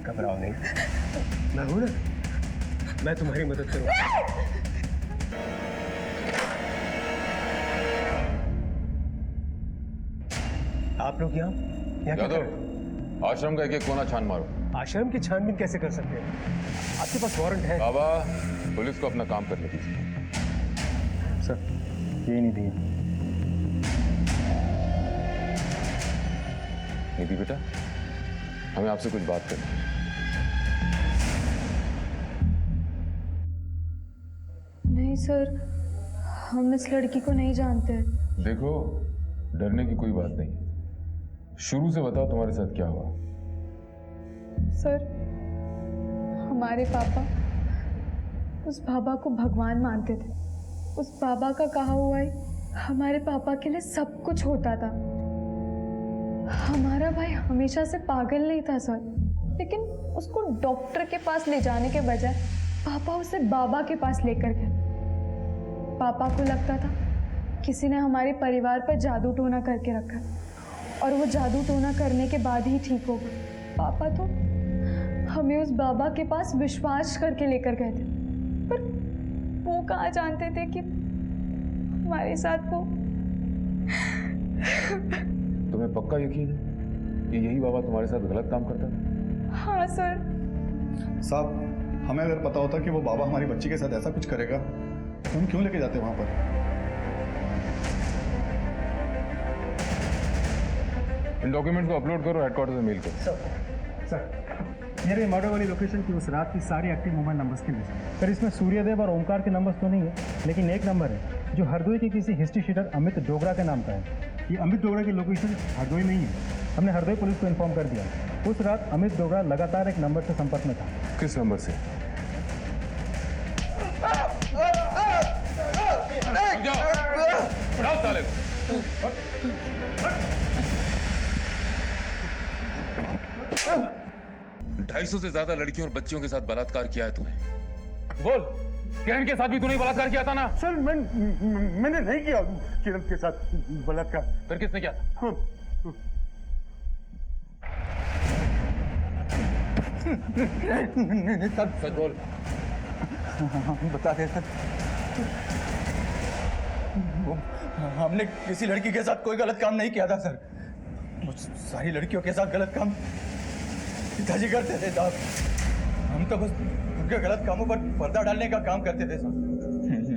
घबराओ नहीं, मैं हूं ना, मैं तुम्हारी मदद करूंगा। आप लोग यहाँ क्या कर रहे हो? आश्रम का एक कोना छान मारो। आश्रम की छानबीन कैसे कर सकते हैं? आपके पास वारंट है? बाबा, पुलिस को अपना काम करने दीजिए। सर, ये नहीं दिया। निधि बेटा, हमें आपसे कुछ बात करनी है। नहीं सर, हम इस लड़की को नहीं जानते। देखो, डरने की कोई बात नहीं है। शुरू से बताओ तुम्हारे साथ क्या हुआ। सर, हमारे पापा उस बाबा को भगवान मानते थे। उस बाबा का कहा हुआ ही हमारे पापा के लिए सब कुछ होता था। हमारा भाई हमेशा से पागल नहीं था सर, लेकिन उसको डॉक्टर के पास ले जाने के बजाय पापा उसे बाबा के पास लेकर गए। पापा को लगता था किसी ने हमारे परिवार पर जादू टोना करके रखा और वो जादू टोना करने के बाद ही ठीक होगा। पापा तो हमें उस बाबा के पास विश्वास करके लेकर गए थे, पर वो कहाँ जानते थे कि हमारे साथ वो। तुम्हें पक्का यकीन है कि यही बाबा तुम्हारे साथ गलत काम करता था? हाँ सर। साहब, हमें अगर पता होता कि वो बाबा हमारी बच्ची के साथ ऐसा कुछ करेगा तो हम क्यों लेके जाते वहां पर? इन डॉक्यूमेंट्स को अपलोड करो, हेडक्वार्टर से मेल करो। सर, मेरे मर्डर वाली लोकेशन की उस रात की सारी एक्टिव मोबाइल नंबर्स की लिस्ट। सर, इसमें सूर्यदेव और ओमकार के नंबर्स तो नहीं है, लेकिन एक नंबर है जो हरदोई के किसी हिस्ट्री शीटर अमित डोगरा के नाम का है। ये अमित डोगरा की लोकेशन हरदोई में ही है। हमने हरदोई पुलिस को इन्फॉर्म कर दिया। उस रात अमित डोगरा लगातार एक नंबर से संपर्क में था। किस नंबर से? उठाओ साले को। 250 से ज्यादा लड़कियों और बच्चियों के साथ बलात्कार किया है तुमने। बोल, किरण के साथ भी तूने बलात्कार किया था ना? सर, मैंने नहीं किया किरण के साथ बलात्कार। फिर किसने किया था? नहीं सर, सच बोल। बता दे सर, हमने किसी लड़की के साथ कोई गलत काम नहीं किया था सर। सारी लड़कियों के साथ गलत काम पिताजी करते थे साहब। हम तो बस उनके गलत कामों पर पर्दा डालने का काम करते थे सर।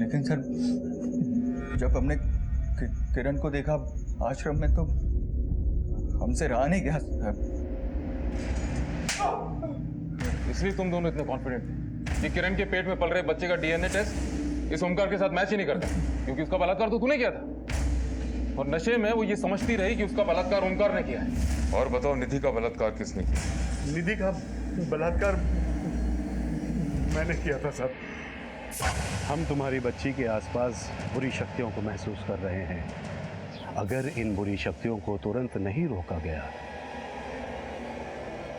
लेकिन सर, जब हमने किरण को देखा आश्रम में तो हमसे रहा नहीं गया सर। इसलिए तुम दोनों इतने कॉन्फिडेंट थे कि किरण के पेट में पल रहे बच्चे का डीएनए टेस्ट इस ओमकार के साथ मैच ही नहीं करता, क्योंकि उसका बलात्कार तो तूने किया था। और नशे में वो ये समझती रही कि उसका बलात्कार ओमकार ने किया है। और बताओ, निधि का बलात्कार किसने किया? निधि का बलात्कार मैंने किया था सर। हम तुम्हारी बच्ची के आसपास बुरी शक्तियों को महसूस कर रहे हैं। अगर इन बुरी शक्तियों को तुरंत नहीं रोका गया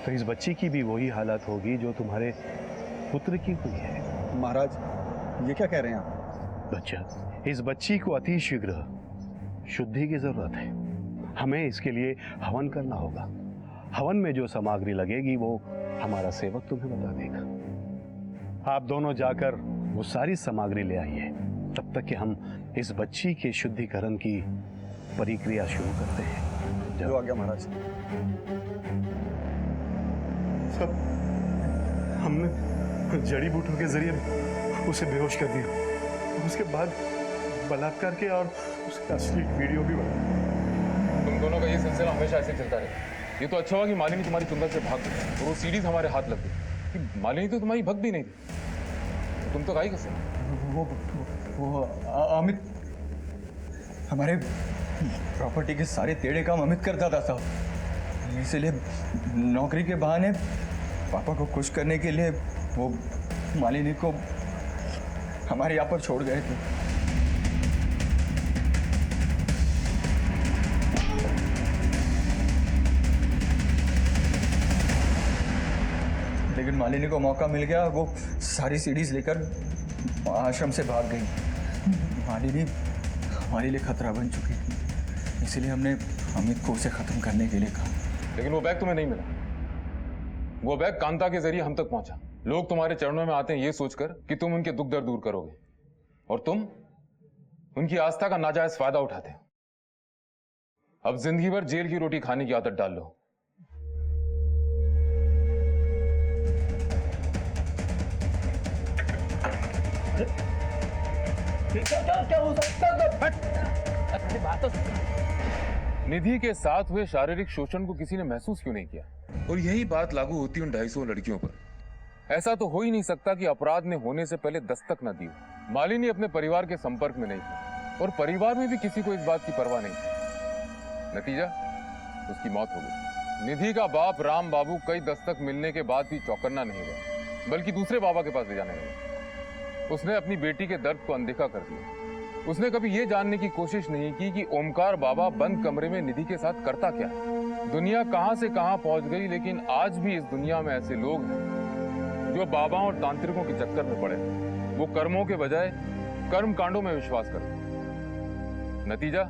तो इस बच्ची की भी वही हालत होगी जो तुम्हारे पुत्र की हुई है। महाराज, ये क्या कह रहे हैं आप? बच्चा, इस बच्ची को अति शीघ्र शुद्धि की जरूरत है। हमें इसके लिए हवन करना होगा। हवन में जो सामग्री लगेगी वो हमारा सेवक तुम्हें बता देगा। आप दोनों जाकर वो सारी सामग्री ले आइए, तब तक कि हम इस बच्ची के शुद्धिकरण की प्रक्रिया शुरू करते हैं। जो आ गया महाराज। सब हमने जड़ी बूटियों के जरिए उसे बेहोश कर दिया। उसके बाद बलात्कार किया और उसका असली वीडियो भी बना। तुम दोनों का ये सिलसिला हमेशा ऐसे चलता रहे। ये तो अच्छा हुआ कि मालिनी तुम्हारी चुंबक से भाग गई और वो सीढ़ी हमारे हाथ लग गई। कि मालिनी तो तुम्हारी भक्त भी नहीं थी, तो तुम तो गाई कैसे? वो अमित हमारे प्रॉपर्टी के सारे टेढ़े काम अमित करता था साहब। इसलिए नौकरी के बहाने पापा को खुश करने के लिए वो मालिनी को हमारे यहाँ पर छोड़ गए थे। लेकिन मालिनी को मौका मिल गया और वो सारी सीढ़ीज लेकर आश्रम से भाग गई। मालिनी हमारे लिए खतरा बन चुकी थी, इसलिए हमने अमित को उसे खत्म करने के लिए कहा। लेकिन वो बैग तुम्हें नहीं मिला। वो बैग कांता के जरिए हम तक पहुंचा। लोग तुम्हारे चरणों में आते हैं ये सोचकर कि तुम उनके दुख दर्द दूर करोगे, और तुम उनकी आस्था का नाजायज फायदा उठाते हो। अब जिंदगी भर जेल की रोटी खाने की आदत डाल लो। क्या हो सकता निधि के साथ हुए शारीरिक शोषण को किसी ने महसूस क्यों नहीं किया? और यही बात लागू होती उन 250 लड़कियों पर। ऐसा तो हो ही नहीं सकता कि अपराध ने होने से पहले दस्तक न दी हो। मालिनी अपने परिवार के संपर्क में नहीं थी और परिवार में भी किसी को इस बात की परवाह नहीं थी। नतीजा, उसकी मौत हो गई। निधि का बाप राम बाबू कई दस्तक मिलने के बाद भी चौकन्ना नहीं हुआ, बल्कि दूसरे बाबा के पास ले जाने लगा। उसने अपनी बेटी के दर्द को अनदेखा कर दिया। उसने कभी यह जानने की कोशिश नहीं की कि ओमकार बाबा बंद कमरे में निधि के साथ करता क्या है। दुनिया कहां से कहां पहुंच गई, लेकिन आज भी इस दुनिया में ऐसे लोग हैं जो बाबाओं और तांत्रिकों के चक्कर में पड़े। वो कर्मों के बजाय कर्म कांडों में विश्वास करते। नतीजा,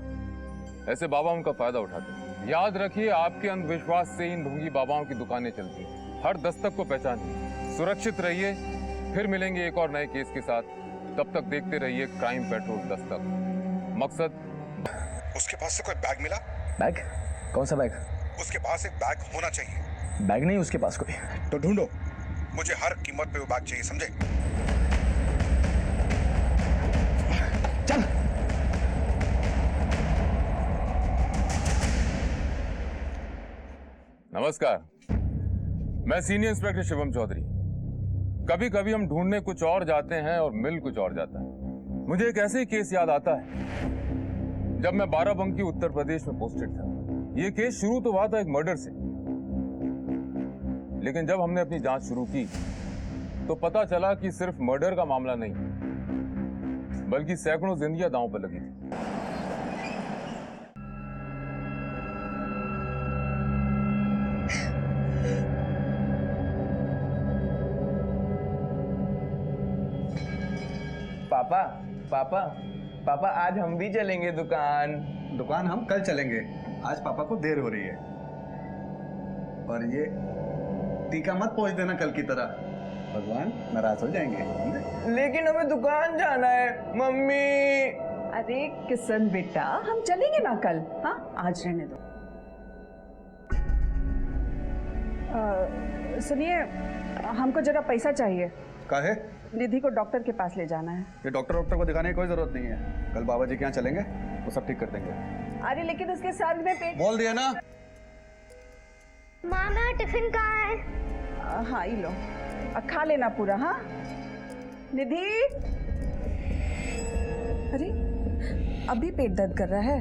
ऐसे बाबा उनका फायदा उठाते हैं। याद रखिए, आपके अंधविश्वास से इन ढोंगी बाबाओं की दुकानें चलती हैं। हर दस्तक को पहचानिए। सुरक्षित रहिए। फिर मिलेंगे एक और नए केस के साथ। तब तक देखते रहिए क्राइम पेट्रोल दस्तक। मकसद, उसके पास से कोई बैग मिला? बैग? कौन सा बैग? उसके पास एक बैग होना चाहिए। बैग नहीं उसके पास कोई। तो ढूंढो, मुझे हर कीमत पे वो बैग चाहिए, समझे? चल। नमस्कार, मैं सीनियर इंस्पेक्टर शिवम चौधरी। कभी कभी हम ढूंढने कुछ और जाते हैं और मिल कुछ और जाता है। मुझे एक ऐसे ही केस याद आता है जब मैं बाराबंकी उत्तर प्रदेश में पोस्टेड था। यह केस शुरू तो हुआ था एक मर्डर से, लेकिन जब हमने अपनी जांच शुरू की तो पता चला कि सिर्फ मर्डर का मामला नहीं, बल्कि सैकड़ों जिंदगियां दांव पर लगी थी। पापा पापा पापा, आज हम भी चलेंगे दुकान हम कल चलेंगे। आज पापा को देर हो रही है। और ये टीका मत पहुंच देना कल की तरह, भगवान नाराज हो जाएंगे। लेकिन हमें दुकान जाना है मम्मी। अरे किशन बेटा, हम चलेंगे ना कल। हाँ, आज रहने दो। सुनिए, हमको जरा पैसा चाहिए। काहे? निधि को डॉक्टर के पास ले जाना है। ये डॉक्टर को दिखाने की कोई जरूरत नहीं है। कल बाबा जी के यहाँ चलेंगे, वो सब ठीक कर देंगे। अरे लेकिन उसके सर में पेट। बोल दिया ना। मामा टिफिन कहाँ है? हाँ, ये लो, खा लेना पूरा। हाँ निधि। अरे अभी पेट दर्द कर रहा है?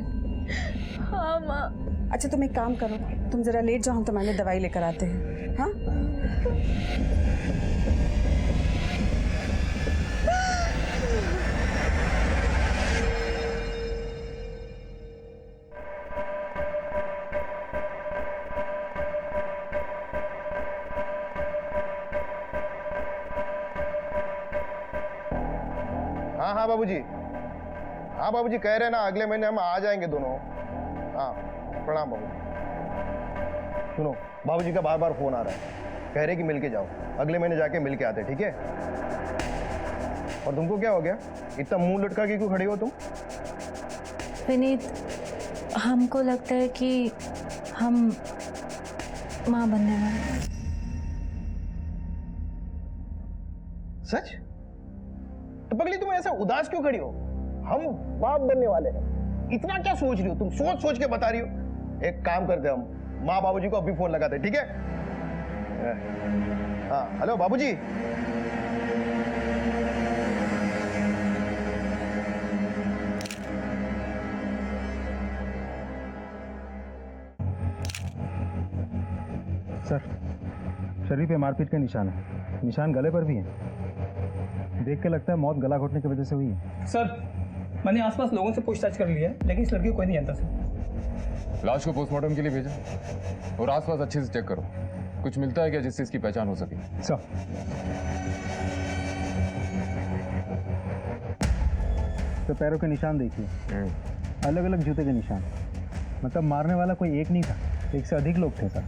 हाँ माँ। अच्छा तुम एक काम करो, तुम जरा लेट जाओ, हम तुम्हारे लिए दवाई लेकर आते हैं। हाँ हाँ बाबूजी। हाँ बाबूजी, कह रहे हैं ना अगले महीने हम आ जाएंगे दोनों। हाँ प्रणाम बाबूजी। सुनो, बाबूजी का बार बार फोन आ रहा है, कह रहे कि मिल के जाओ। अगले महीने जाके मिल के आते, ठीक है? और तुमको क्या हो गया, इतना मुंह लटका के क्यों खड़ी हो तुम? विनीत, हमको लगता है कि हम माँ बनने वाले हैं। सच? तो पगली तुम ऐसा उदास क्यों खड़ी हो? हम बाप बनने वाले हैं। इतना क्या सोच रही हो तुम? सोच सोच के बता रही हो। एक काम करते हम, माँ बाबूजी को अभी फोन लगाते, ठीक है? हाँ हेलो बाबूजी। सर, शरीर पे मारपीट के निशान है। निशान गले पर भी है। देख के लगता है मौत गला घोटने की वजह से हुई है। सर, मैंने आसपास लोगों से पूछताछ कर ली है, लेकिन इस लड़की को कोई नहीं जानता सर। लाश को पोस्टमार्टम के लिए भेजा और आसपास अच्छे से चेक करो। कुछ मिलता है क्या जिससे इसकी पहचान हो सके? सर, तो पैरों के निशान देखिए, अलग अलग जूते के निशान। मतलब मारने वाला कोई एक नहीं था, एक से अधिक लोग थे सर।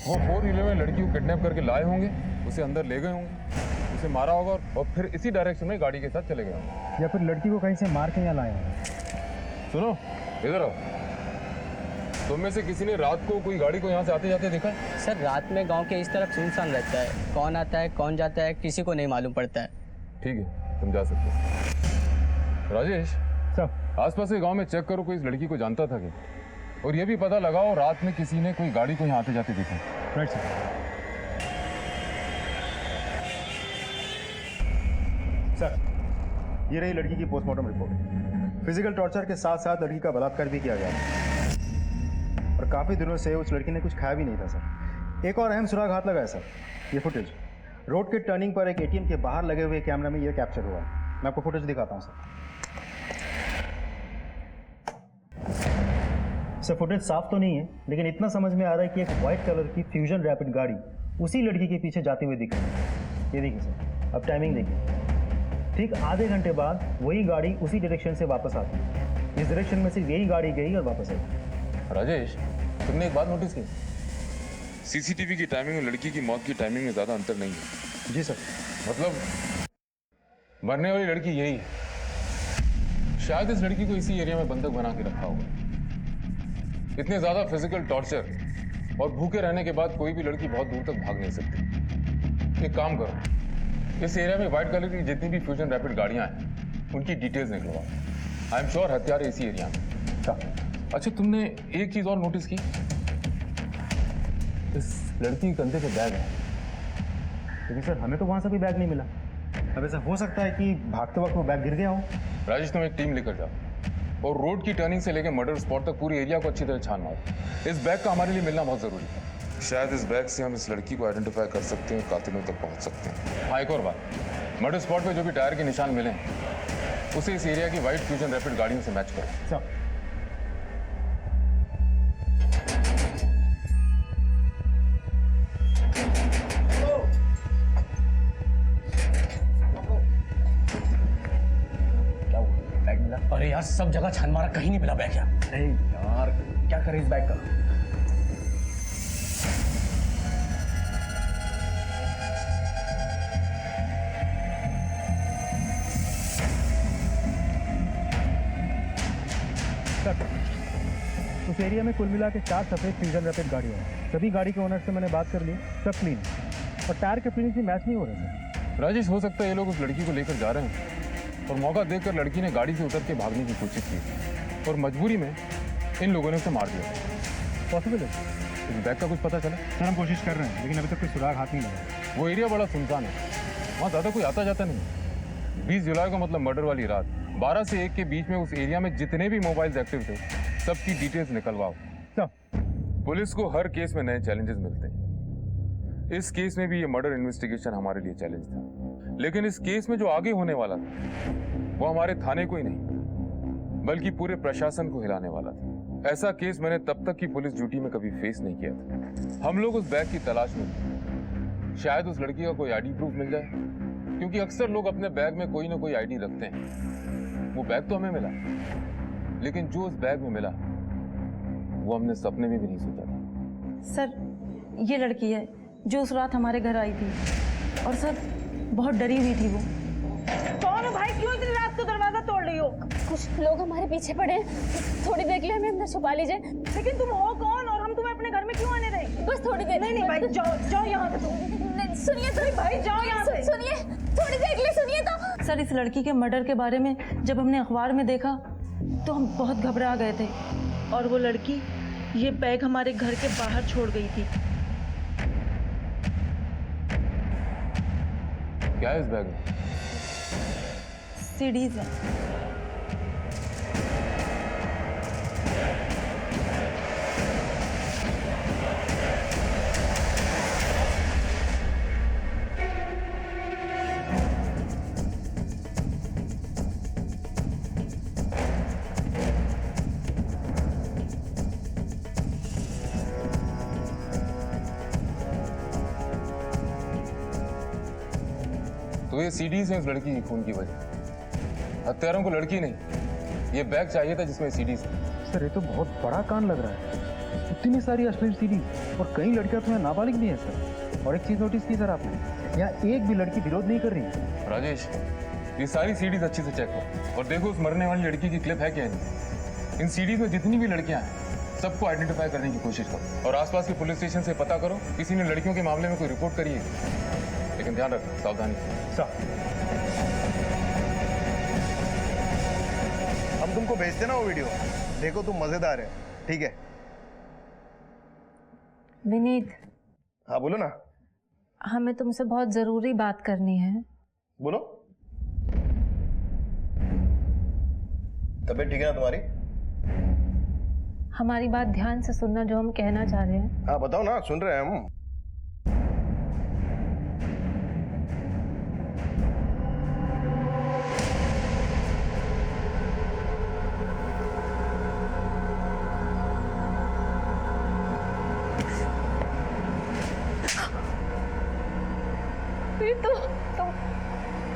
वो 4 व्हीलर में लड़की को किडनैप करके लाए होंगे, उसे अंदर ले गए होंगे, उसे मारा होगा और फिर इसी डायरेक्शन में गाड़ी के साथ चले गए होंगे। या फिर लड़की को कहीं से मार के यहाँ लाए हैं। सुनो, इधर आओ। तुम में से किसी ने रात को कोई गाड़ी को यहाँ से आते जाते देखा है? सर रात में गांव के इस तरफ सुनसान रहता है, कौन आता है कौन जाता है किसी को नहीं मालूम पड़ता है। ठीक है, तुम जा सकते हो। राजेश सर, आसपास के गांव में चेक करो कोई इस लड़की को जानता था क्या, और ये भी पता लगाओ रात में किसी ने कोई गाड़ी को यहाँ आते जाते देखा। Right sir. सर, ये रही लड़की की पोस्टमार्टम रिपोर्ट। फिजिकल टॉर्चर के साथ साथ लड़की का बलात्कार भी किया गया है और काफ़ी दिनों से उस लड़की ने कुछ खाया भी नहीं था सर। एक और अहम सुराग हाथ लगा है सर, ये फुटेज रोड के टर्निंग पर एक एटीएम के बाहर लगे हुए कैमरा में ये कैप्चर हुआ है। मैं आपको फुटेज दिखाता हूँ सर। फुटेज साफ तो नहीं है, लेकिन इतना समझ में आ रहा है कि एक वाइट कलर की फ्यूजन रैपिड गाड़ी उसी लड़की के पीछे जाती हुई दिख रही है। ये देखिए सर, अब टाइमिंग देखिए, ठीक आधे घंटे बाद वही गाड़ी उसी डायरेक्शन से वापस आती है। इस डायरेक्शन में से यही गाड़ी गई और वापस आई। राजेश, तुमने एक बात नोटिस की? सीसीटीवी की टाइमिंग और लड़की की मौत की टाइमिंग में ज्यादा अंतर नहीं है। जी सर। मतलब मरने वाली लड़की यही है। शायद इस लड़की को इसी एरिया में बंधक बना के रखा होगा। इतने ज्यादा फिजिकल टॉर्चर और भूखे रहने के बाद कोई भी लड़की बहुत दूर तक भाग नहीं सकती। एक काम करो, इस एरिया में व्हाइट कलर की जितनी भी फ्यूजन रैपिड गाड़ियां हैं उनकी डिटेल्स निकलवाओ। आई एम श्योर हत्यारे इसी एरिया में। अच्छा, तुमने एक चीज और नोटिस की? इस लड़की के कंधे पे बैग है। लेकिन सर हमें तो वहां से कोई बैग नहीं मिला। अब ऐसा हो सकता है कि भागते वक्त वो बैग गिर गया हो। राजेश, तुम एक टीम लेकर जाओ और रोड की टर्निंग से लेकर मर्डर स्पॉट तक पूरी एरिया को अच्छी तरह छान मारो। इस बैग का हमारे लिए मिलना बहुत जरूरी है। शायद इस बैग से हम इस लड़की को आइडेंटिफाई कर सकते हैं, कातिलों तक पहुंच सकते हैं। हाँ, एक और बात, मर्डर स्पॉट पे जो भी टायर के निशान मिले उसे इस एरिया की व्हाइट फ्यूजन रैपिड गाड़ियों से मैच करो। सर, अरे यार, सब जगह छान मारा, कहीं नहीं मिला बैग यार। अरे यार, क्या करें इस बैग का? उस एरिया में कुल मिला के 4 सफेद फ्यूजन रैपिड गाड़ियाँ हैं। सभी गाड़ी के ओनर से मैंने बात कर ली, सब क्लीन और टायर के फिनिश भी मैच नहीं हो रहे थे। राजेश, हो सकता है ये लोग उस लड़की को लेकर जा रहे हैं और मौका देखकर लड़की ने गाड़ी से उतर के भागने की कोशिश की और मजबूरी में इन लोगों ने उसे मार दिया। पॉसिबल है। इस बैग का कुछ पता चला? सर, हम कोशिश कर रहे हैं, लेकिन अभी तक कोई सुराग हाथ नहीं लगा। वो एरिया बड़ा सुनसान है, वहाँ ज़्यादा कोई आता जाता नहीं। 20 जुलाई को मतलब मर्डर वाली रात 12 से 1 के बीच में उस एरिया में जितने भी मोबाइल्स एक्टिव थे सबकी डिटेल्स निकलवाओ। पुलिस को हर केस में नए चैलेंजेस मिलते हैं। इस केस में भी ये मर्डर इन्वेस्टिगेशन हमारे लिए चैलेंज था, लेकिन इस केस में जो आगे होने वाला था वो हमारे थाने को ही नहीं बल्कि पूरे प्रशासन को हिलाने वाला था। ऐसा केस मैंने तब तक की पुलिस ड्यूटी में कभी फेस नहीं किया था। हम लोग उस बैग की तलाश में थे। शायद उस लड़की का कोई आईडी प्रूफ मिल जाए, क्योंकि अक्सर लोग अपने बैग में कोई ना कोई आईडी रखते हैं। वो बैग तो हमें मिला, लेकिन जो उस बैग में मिला वो हमने सपने में भी नहीं सोचा था। सर, ये लड़की है जो उस रात हमारे घर आई थी और सर बहुत डरी हुई थी वो। कौन हो भाई, क्यों इतनी रात को दरवाजा तोड़ रही हो? कुछ लोग हमारे पीछे पड़े हैं, थोड़ी देर के लिए हमें अंदर छुपा लीजिए। लेकिन तुम हो कौन और हम तुम्हें अपने घर में क्यों आने दें? बस थोड़ी देर। नहीं भाई, जाओ यहाँ से तुम। सुनिए तो भाई, जाओ यहाँ से। सुनिए, थोड़ी देर के लिए सुनिए तो। सर, इस लड़की के मर्डर के बारे में जब हमने अखबार में देखा तो हम बहुत घबरा गए थे और वो लड़की ये बैग हमारे घर के बाहर छोड़ गई थी। क्या है इस बैग में? सीडीज है। तो ये सीडीज हैं उस लड़की की खून की वजह। हत्यारों को लड़की नहीं, ये बैग चाहिए था जिसमें सीडीज थी। सर, ये तो बहुत बड़ा कांड लग रहा है। इतनी सारी अश्लील सीरीज और कई लड़कियां तो यहाँ नाबालिग भी हैं सर। और एक चीज नोटिस की सर आपने, यहाँ एक भी लड़की विरोध नहीं कर रही है। राजेश, ये सारी सीडीज अच्छे से चेक करो और देखो उस मरने वाली लड़की की क्लिप है क्या नहीं। इन सीडीज में जितनी भी लड़कियां हैं सबको आइडेंटिफाई करने की कोशिश करो और आसपास के पुलिस स्टेशन से पता करो किसी ने लड़कियों के मामले में कोई रिपोर्ट करी है। लेकिन ध्यान रखना, सावधानी से। हम तुमको भेजते ना वो वीडियो, देखो तुम मजेदार है। ठीक है विनीत, हाँ बोलो ना। हमें तुमसे बहुत जरूरी बात करनी है। बोलो। तबीयत ठीक है ना तुम्हारी? हमारी बात ध्यान से सुनना, जो हम कहना चाह रहे हैं। हाँ बताओ ना, सुन रहे हैं हम।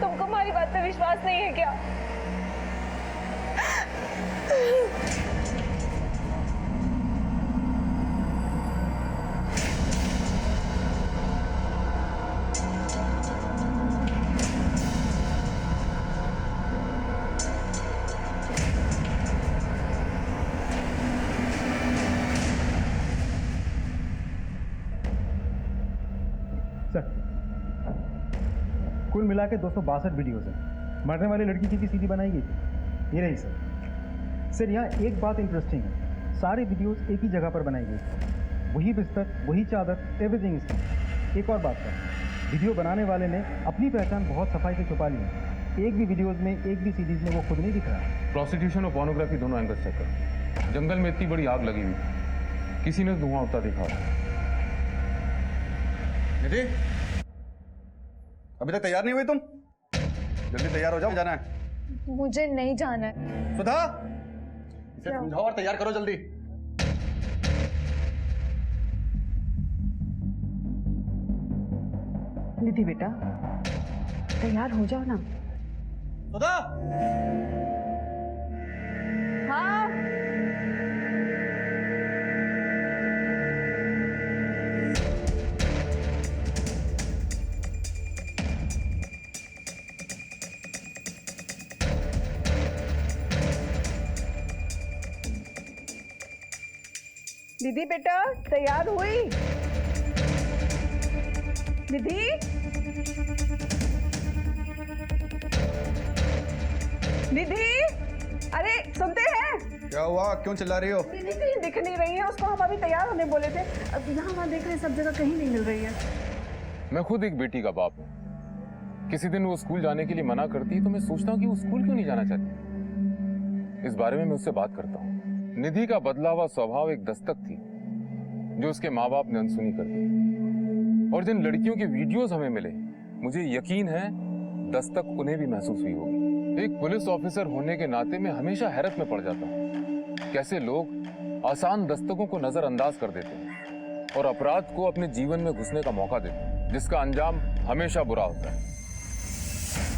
तुमको हमारी बात पे विश्वास नहीं है क्या? कुल मिला के 262 वीडियोस हैं। मरने वाली लड़की की भी सीडी बनाई गई थी, ये रही सर। सर यहाँ एक बात इंटरेस्टिंग है, सारे वीडियोस एक ही जगह पर बनाई गई थी, वही बिस्तर, वही चादर, एवरीथिंग इज। एक और बात सर, वीडियो बनाने वाले ने अपनी पहचान बहुत सफाई से छुपा ली है। एक भी वीडियोस में, एक भी सीरीज में वो खुद नहीं दिख रहा। प्रोस्टिट्यूशन और पोर्नोग्राफी दोनों एंगल चेक करो। जंगल में इतनी बड़ी आग लगी हुई, किसी ने धुआं उठता देखा। निधि, अभी तक तैयार नहीं हुई तुम? जल्दी तैयार हो जाओ, जाना है। मुझे नहीं जाना है। सुधा, इसे समझाओ और तैयार करो जल्दी। निधि बेटा, तैयार हो जाओ ना। सुधा! हाँ निधि बेटा, तैयार हुई? निधि, निधि, अरे सुनते हैं? क्या हुआ, क्यों चिल्ला रही हो? निधि कहीं दिख नहीं रही है, उसको हम अभी तैयार होने बोले थे। अब यहाँ वहाँ देख रहे हैं, सब जगह कहीं नहीं मिल रही है। मैं खुद एक बेटी का बाप हूँ। किसी दिन वो स्कूल जाने के लिए मना करती है तो मैं सोचता हूँ कि वो स्कूल क्यों नहीं जाना चाहती। इस बारे में मैं उससे बात करता हूँ। निधि का बदला हुआ स्वभाव एक दस्तक थी जो उसके माँ बाप ने अनसुनी कर दी। और जिन लड़कियों के वीडियोस हमें मिले, मुझे यकीन है दस्तक उन्हें भी महसूस हुई होगी। एक पुलिस ऑफिसर होने के नाते मैं हमेशा हैरत में पड़ जाता हूँ कैसे लोग आसान दस्तकों को नजरअंदाज कर देते हैं और अपराध को अपने जीवन में घुसने का मौका देते हैं, जिसका अंजाम हमेशा बुरा होता है।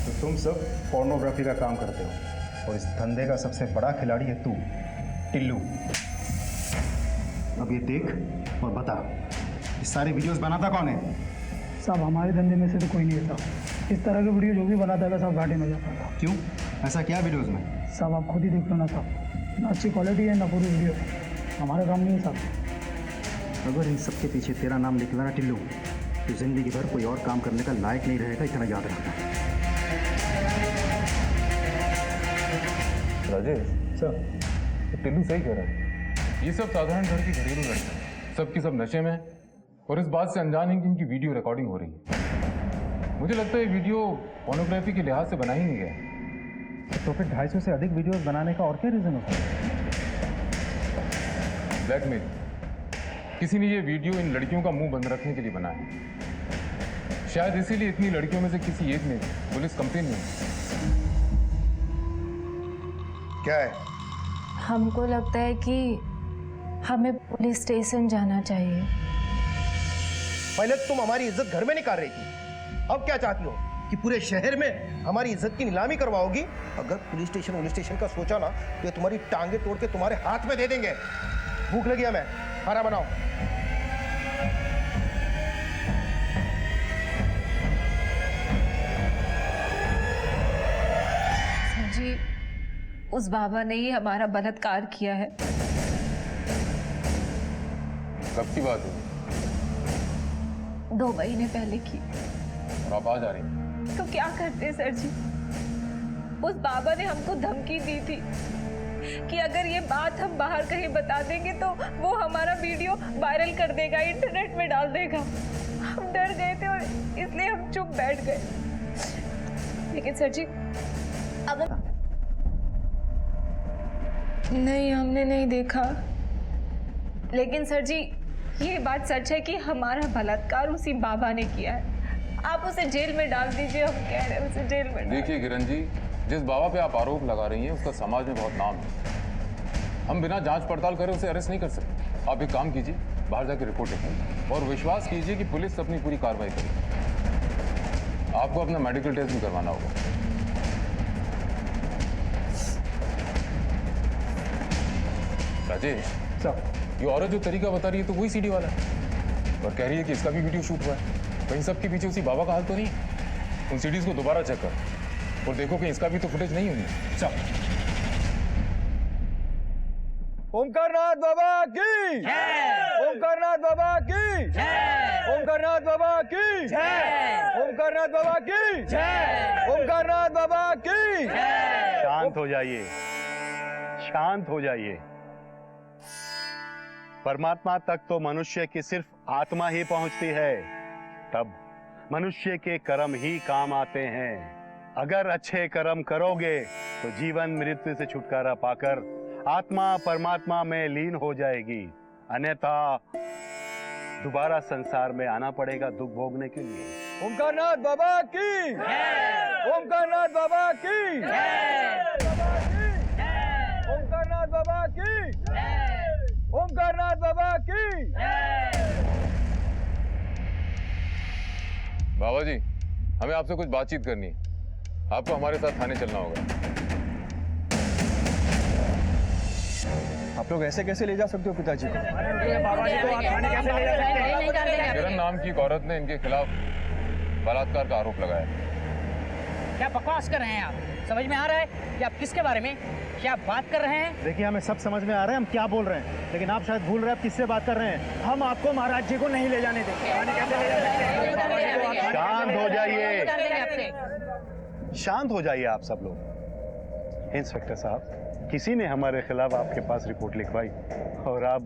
तो तुम सब पोर्नोग्राफी का काम करते हो और इस धंधे का सबसे बड़ा खिलाड़ी है तू, टिल्लू। अब ये देख और बता, ये सारे वीडियोस बनाता कौन है? साहब हमारे धंधे में से तो कोई नहीं था। इस तरह के वीडियो जो भी बनाता था सब घाटे में जाता था। क्यों, ऐसा क्या वीडियोस में? साहब आप खुद ही देख लो ना साहब, ना अच्छी क्वालिटी है ना पूरी वीडियो है। हमारा काम नहीं है साहब। अगर इन सब के पीछे तेरा नाम निकला ना टिल्लू, तो जिंदगी भर कोई और काम करने का लायक नहीं रहेगा, इतना याद रखना। राजेश सर, तो टिल्लू सही कह रहा है। ये सब साधारण घर की घरेलू लड़कियां हैं, सबकी सब नशे में और इस बात से अनजान है कि इनकी वीडियो रिकॉर्डिंग हो रही है। मुझे लगता है ये वीडियो पोर्नोग्राफी के लिहाज से बना ही नहीं गया। तो फिर 250 से अधिक वीडियोस बनाने का और क्या रीजन होता है? ब्लैकमेल। किसी ने ये वीडियो इन लड़कियों का मुंह बंद रखने के लिए बनाया है। शायद इसीलिए इतनी लड़कियों में से किसी एक ने पुलिस कंप्लेन नहीं। क्या है? हमको लगता है कि हमें पुलिस स्टेशन जाना चाहिए। पहले तुम हमारी इज्जत घर में निकाल रही थी, अब क्या चाहती हो कि पूरे शहर में हमारी इज्जत की नीलामी करवाओगी? अगर पुलिस स्टेशन का सोचा ना तो ये तुम्हारी टांगे तोड़ के तुम्हारे हाथ में दे देंगे। भूख लगी है, मैं खाना बनाओ। सर जी, उस बाबा ने ही हमारा बलात्कार किया है। कब की बात है? 2 महीने पहले की। और आप आ जा रही हैं? तो क्या करते सर जी? उस बाबा ने हमको धमकी दी थी कि अगर ये बात हम बाहर कहीं बता देंगे तो वो हमारा वीडियो वायरल कर देगा, इंटरनेट में डाल देगा। हम डर गए थे और इसलिए हम चुप बैठ गए। लेकिन सर जी अब नहीं, हमने नहीं देखा। लेकिन सर जी ये बात सच है कि हमारा बलात्कार उसी बाबा ने किया है। आप उसे जेल में डाल दीजिए, हम कह रहे हैं उसे जेल में। देखिए किरण जी, जिस बाबा पे आप आरोप लगा रही हैं उसका समाज में बहुत नाम है। हम बिना जांच पड़ताल करे उसे अरेस्ट नहीं कर सकते। आप एक काम कीजिए, बाहर जाकर रिपोर्ट लिखिए और विश्वास कीजिए कि पुलिस अपनी पूरी कार्रवाई करेगी। आपको अपना मेडिकल टेस्ट भी करवाना होगा। राजेश सर, ये औरत जो तरीका बता रही है तो वही सीडी वाला है और कह रही है कि इसका भी वीडियो शूट हुआ है। कहीं सबके पीछे उसी बाबा का हाल तो नहीं? उन सीडीज को दोबारा चेक कर और देखो कि इसका भी तो फुटेज नहीं हुई। चल। ओमकारनाथ बाबा की जय, ओमकारनाथ बाबा की जय, ओमकारनाथ बाबा की जय, ओमकारनाथ बाबा की जय, ओमकारनाथ बाबा की जय। शांत हो जाइए, शांत हो जाइए। परमात्मा तक तो मनुष्य की सिर्फ आत्मा ही पहुंचती है, तब मनुष्य के कर्म ही काम आते हैं। अगर अच्छे कर्म करोगे तो जीवन मृत्यु से छुटकारा पाकर आत्मा परमात्मा में लीन हो जाएगी, अन्यथा दोबारा संसार में आना पड़ेगा दुख भोगने के लिए। ओमकारनाथ बाबा की जय, ओमकारनाथ बाबा की जय, ओमकारनाथ बाबा की जय, ओमकारनाथ बाबा की जय। बाबा जी, हमें आपसे कुछ बातचीत करनी है। आपको हमारे साथ थाने चलना होगा। आप लोग ऐसे कैसे ले जा सकते हो पिताजी को? किरण नाम की एक औरत ने इनके खिलाफ बलात्कार का आरोप लगाया। क्या बकवास कर रहे हैं आप? समझ में आ रहा है कि आप किसके बारे में क्या बात कर रहे हैं? देखिए, हमें सब समझ में आ रहा है हम क्या बोल रहे हैं, लेकिन आप शायद भूल रहे हैं आप किससे बात कर रहे हैं। हम आपको महाराज जी को नहीं ले जाने देंगे। शांत हो जाइए, शांत हो जाइए आप सब लोग। इंस्पेक्टर साहब, किसी ने हमारे खिलाफ आपके पास रिपोर्ट लिखवाई और आप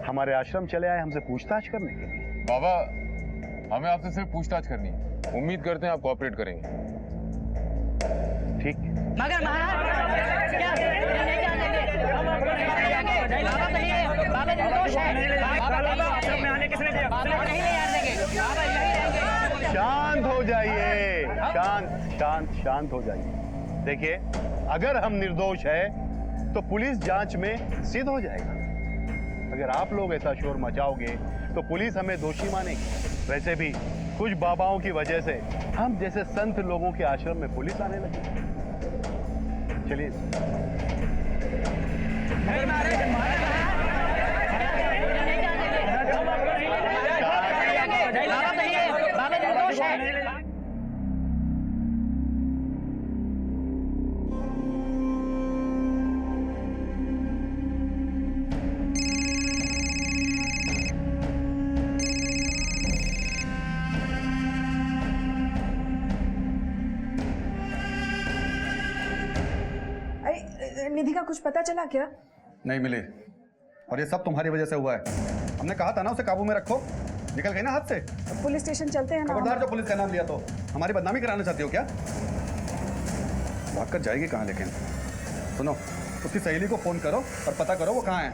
हमारे आश्रम चले आए हमसे पूछताछ करने के लिए। बाबा, हमें आपसे सिर्फ पूछताछ करनी है। उम्मीद करते हैं आप कोऑपरेट करेंगे। ठीक। मगर महाराज क्या बाबा निर्दोष है। बाबा नहीं ले देंगे, बाबा यही रहेंगे। शांत हो जाइए, शांत हो जाइए। देखिए, अगर हम निर्दोष है तो पुलिस जांच में सिद्ध हो जाएगा। अगर आप लोग ऐसा शोर मचाओगे तो पुलिस हमें दोषी मानेगी। वैसे भी कुछ बाबाओं की वजह से हम जैसे संत लोगों के आश्रम में पुलिस आने लगी। चलिए। बाबा निर्दोष है। निधि का कुछ पता चला क्या? नहीं मिली, और ये सब तुम्हारी वजह से हुआ है। हमने कहा था ना उसे काबू में रखो, निकल गई ना हाथ से। पुलिस स्टेशन चलते हैं ना। खबरदार, जो पुलिस का नाम लिया तो हमारी बदनामी कराना चाहती हो क्या? भाग कर जाएगी कहाँ? लेकिन सुनो, उसकी सहेली को फोन करो और पता करो वो कहाँ है।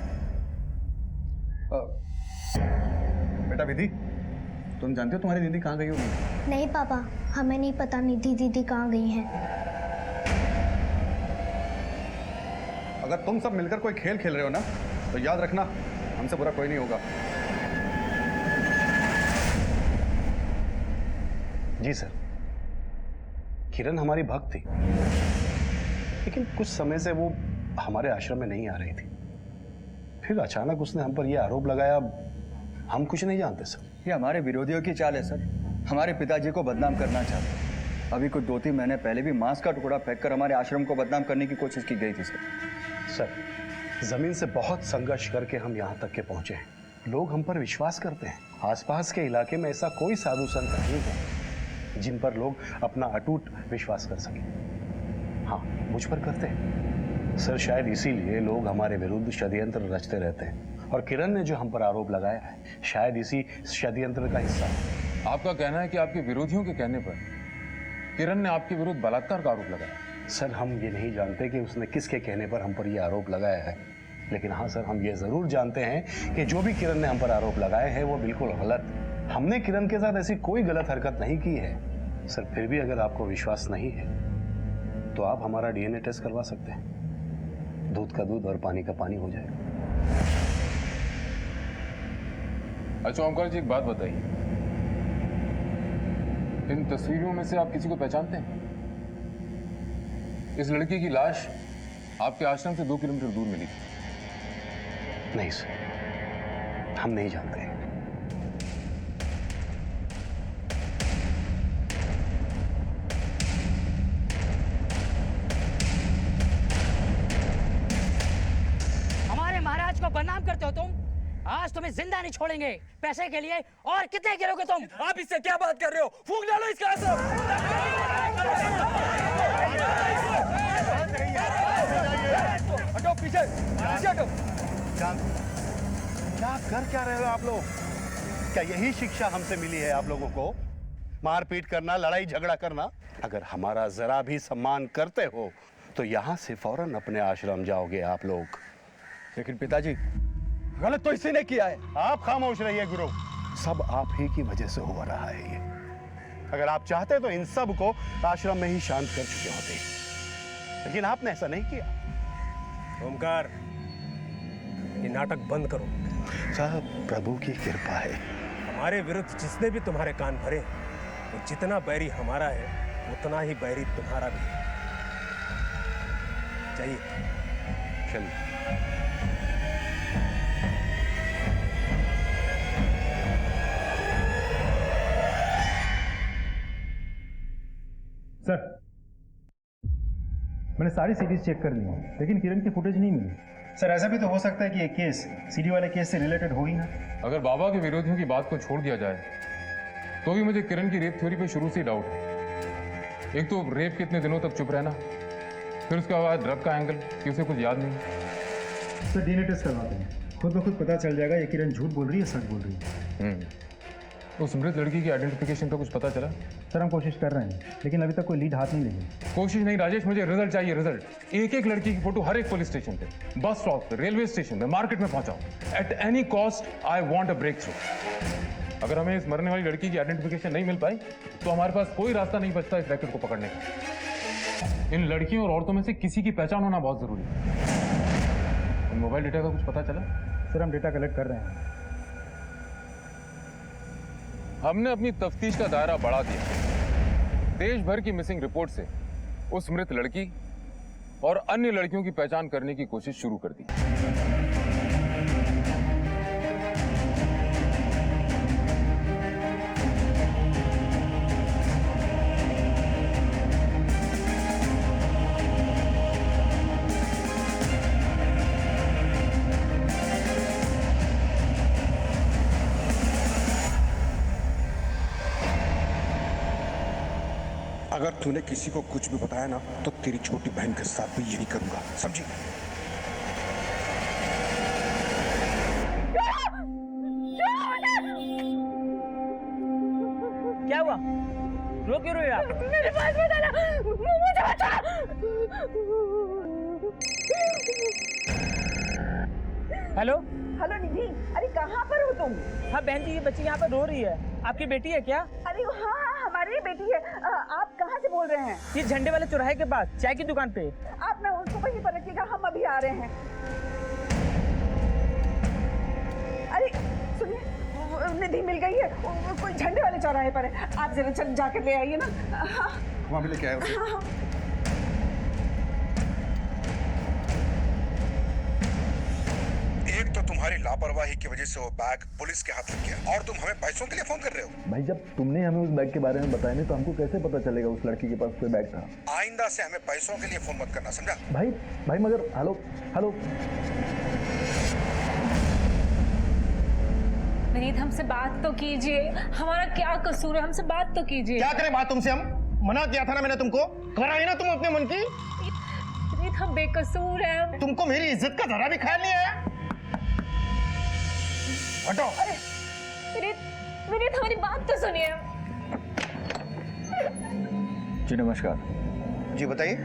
बेटा विधि, तुम जानती हो तुम्हारी दीदी कहाँ गई होगी? नहीं पापा, हमें नहीं पता निधि दीदी कहाँ गई हैं। अगर तुम सब मिलकर कोई खेल खेल रहे हो ना, तो याद रखना हमसे बुरा कोई नहीं होगा। जी सर। किरण हमारी भक्त थी, लेकिन कुछ समय से वो हमारे आश्रम में नहीं आ रही थी। फिर अचानक उसने हम पर यह आरोप लगाया। हम कुछ नहीं जानते सर। ये हमारे विरोधियों की चाल है सर, हमारे पिताजी को बदनाम करना चाहते हैं। अभी कुछ 2-3 महीने पहले भी मांस का टुकड़ा फेंककर हमारे आश्रम को बदनाम करने की कोशिश की गई थी सर, जमीन से बहुत संघर्ष करके हम यहाँ तक के पहुंचे हैं। लोग हम पर विश्वास करते हैं। आसपास के इलाके में ऐसा कोई साधु संत नहीं है जिन पर लोग अपना अटूट विश्वास कर सकें। हाँ, मुझ पर करते हैं सर। शायद इसीलिए लोग हमारे विरुद्ध षड्यंत्र रचते रहते हैं, और किरण ने जो हम पर आरोप लगाया है शायद इसी षड्यंत्र का हिस्सा है। आपका कहना है कि आपके विरोधियों के कहने पर किरण ने आपके विरुद्ध बलात्कार का आरोप लगाया? सर, हम ये नहीं जानते कि उसने किसके कहने पर हम पर यह आरोप लगाया है, लेकिन हाँ सर, हम ये जरूर जानते हैं कि जो भी किरण ने हम पर आरोप लगाए हैं वो बिल्कुल गलत। हमने किरण के साथ ऐसी कोई गलत हरकत नहीं की है। सर, फिर भी अगर आपको विश्वास नहीं है तो आप हमारा डीएनए टेस्ट करवा सकते हैं। दूध का दूध और पानी का पानी हो जाएगा। अच्छा ओमकार जी, एक बात बताइए, इन तस्वीरों में से आप किसी को पहचानते हैं? इस लड़की की लाश आपके आश्रम से 2 किलोमीटर दूर मिली थी। नहीं सर, हम नहीं जानते हैं। हमारे महाराज को बदनाम करते हो तुम। आज तुम्हें जिंदा नहीं छोड़ेंगे। पैसे के लिए और कितने गिरोगे तुम? आप इससे क्या बात कर रहे हो? फूंक डालो इसका आश्रम। हटो पीछे हटो। क्या कर क्या रहे हो आप लोग? क्या यही शिक्षा हमसे मिली है आप लोगों को? मारपीट करना, लड़ाई झगड़ा करना? अगर हमारा जरा भी सम्मान करते हो तो यहाँ से फौरन अपने आश्रम जाओगे आप लोग। लेकिन पिताजी, गलत तो इसी ने किया है। आप खामोश रहिए गुरु। सब आप ही की वजह से हो रहा है ये। अगर आप चाहते तो इन सब को आश्रम में ही शांत कर चुके होते, लेकिन आपने ऐसा नहीं किया। ओमकार, ये नाटक बंद करो। साहब, प्रभु की कृपा है। हमारे विरुद्ध जिसने भी तुम्हारे कान भरे, वो जितना बैरी हमारा है उतना ही बैरी तुम्हारा भी है। चाहिए चलिए। सर, मैंने सारी सीरीज चेक कर ली है, लेकिन किरण की फुटेज नहीं मिली। सर, ऐसा भी तो हो सकता है कि ये केस सीडी वाले केस से रिलेटेड हो ही ना। अगर बाबा के विरोधियों की बात को छोड़ दिया जाए तो भी मुझे किरण की रेप थ्योरी पे शुरू से ही डाउट है। एक तो रेप के इतने दिनों तक चुप रहना, फिर उसके बाद ड्रग का एंगल कि उसे कुछ याद नहीं। सर, डीएनए टेस्ट करवाते हैं, खुद ब खुद पता चल जाएगा ये किरण झूठ बोल रही है सच बोल रही है। उस मृत लड़की की आइडेंटिफिकेशन का कुछ पता चला? सर, हम कोशिश कर रहे हैं, लेकिन अभी तक कोई लीड हाथ नहीं लगी। कोशिश नहीं राजेश, मुझे रिजल्ट चाहिए, रिजल्ट। एक एक लड़की की फोटो हर एक पुलिस स्टेशन पे, बस स्टॉप पे, रेलवे स्टेशन पे, मार्केट में पहुंचाओ। At any cost I want a breakthrough. अगर हमें इस मरने वाली लड़की की आइडेंटिफिकेशन नहीं मिल पाई तो हमारे पास कोई रास्ता नहीं बचता इस रैकेट को पकड़ने का। इन लड़कियों और औरतों में से किसी की पहचान होना बहुत जरूरी है। इन मोबाइल डेटा का कुछ पता चला? सर, हम डेटा कलेक्ट कर रहे हैं। हमने अपनी तफ्तीश का दायरा बढ़ा दिया। देश भर की मिसिंग रिपोर्ट से उस मृत लड़की और अन्य लड़कियों की पहचान करने की कोशिश शुरू कर दी। अगर तूने किसी को कुछ भी बताया ना तो तेरी छोटी बहन के साथ भी यही करूंगा, समझी? क्या हुआ? रो क्यों रहे हो आप? मेरे पास में डाला, मुझे बचा। हेलो हेलो निधि, अरे कहाँ पर हो तुम? हाँ बहन जी, ये बच्ची यहाँ पर रो रही है। आपकी बेटी है क्या? अरे हाँ, हमारी बेटी है। आप कहाँ से बोल रहे हैं? ये झंडे वाले चौराहे के पास चाय की दुकान पे। आप ना उसको वहीं पर रखिएगा, हम अभी आ रहे हैं। अरे सुनिए, निधि मिल गई है, कोई झंडे वाले चौराहे पर है। आप जरा चल जाकर ले आइए ना। वहाँ भी लेके आए उसे। एक तो तुम्हारी लापरवाही की वजह से वो बैग पुलिस के हाथ लग गया और तुम हमें पैसों के लिए फोन कर रहे हो। भाई जब तुमने हमें उस बैग के बारे में बताया नहीं तो हमको कैसे पता चलेगा उस लड़की के पास कोई बैग था। आइंदा से हमें पैसों के लिए फोन मत करना, समझा? भाई मगर हेलो हेलो विनीत हमसे बात तो कीजिए, हमारा क्या कसूर है, हमसे बात तो कीजिए। क्या करें बात तुमसे? हम मना किया था ना मैंने तुमको, कराई ना तुम अपने मन की। विनीत हम बेकसूर हैं। तुमको मेरी इज्जत का जरा भी ख्याल नहीं आया? हटो। अरे विनीत हमारी बात तो सुनिए। जी नमस्कार। जी बताइए।